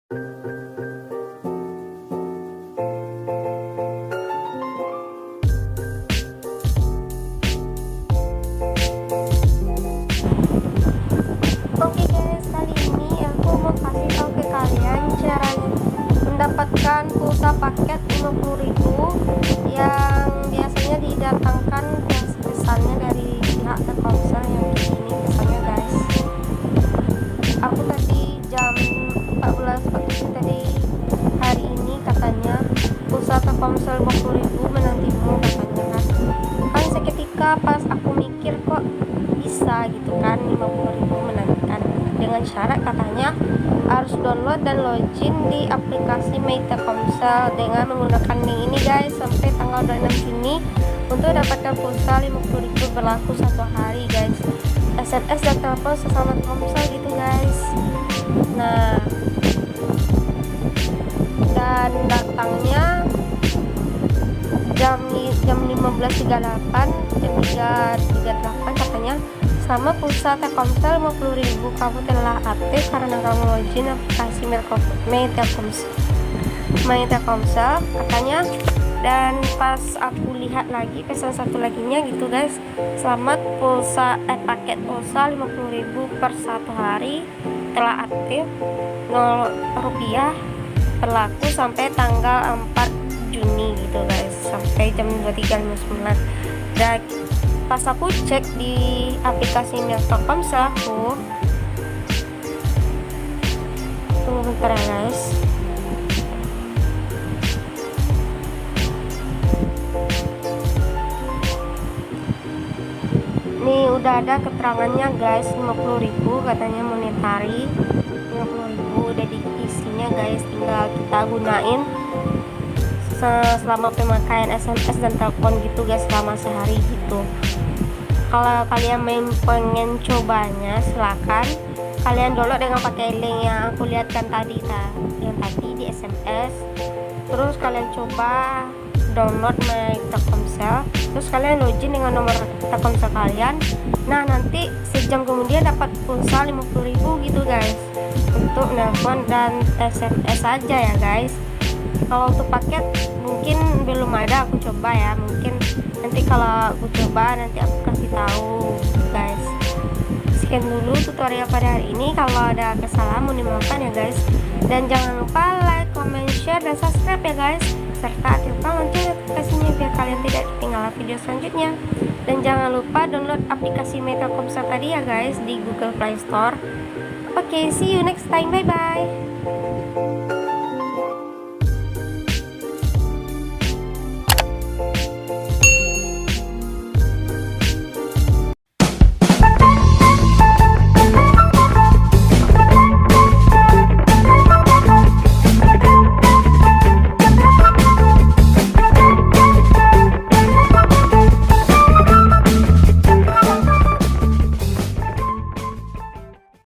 Oke guys, kali ini aku mau kasih tahu ke kalian cara mendapatkan pulsa paket 50.000 yang biasanya didatangkan pesannya dari pihak Telkomsel yang ini pesannya guys. Aku tadi jam 14.47 tadi hari ini katanya pulsa Telkomsel 50.000 menantimu katanya kan seketika pas aku mikir kok bisa gitu kan 50.000 menantikan dengan syarat katanya harus download dan login di aplikasi My Telkomsel dengan menggunakan link ini guys sampai tanggal 26 Juni untuk dapatkan pulsa 50.000 berlaku 1 hari guys, SMS dan telepon sesama Telkomsel gitu guys. Nah, dan datangnya jam 15.38 jam 3.38 katanya sama pulsa Telkomsel 50.000 kamu telah aktif karena kamu login aplikasi My Telkomsel katanya. Dan pas aku lihat lagi pesan satu laginya gitu guys, selamat pulsa paket pulsa 50.000 per 1 hari telah aktif 0 rupiah berlaku sampai tanggal 4 Juni gitu guys, sampai jam 23.59. Dan pas aku cek di aplikasi Telkomsel aku, tunggu bentar ya guys. Nih udah ada keterangannya guys, 50.000 katanya monetary 50.000 udah diisinya guys, tinggal kita gunain selama pemakaian SMS dan telepon gitu guys selama sehari gitu. Kalau kalian pengen cobanya silakan kalian download dengan pakai link yang aku lihatkan tadi yang tadi di SMS, terus kalian coba download My Telkomsel, terus kalian login dengan nomor Telkomsel kalian. Nah nanti sejam kemudian dapat pulsa 50.000 gitu guys untuk nelpon dan SMS saja ya guys. Kalau untuk paket mungkin belum ada, aku coba ya, mungkin nanti kalau aku coba nanti aku kasih tahu guys. Sekian dulu tutorial pada hari ini, kalau ada kesalahan mohon dimaafkan ya guys, dan jangan lupa like, comment, share, dan subscribe ya guys, serta aktifkan lonceng notifikasinya biar kalian tidak ketinggalan video selanjutnya. Dan jangan lupa download aplikasi My Telkomsel tadi ya guys di Google Play Store. Oke, see you next time, bye bye.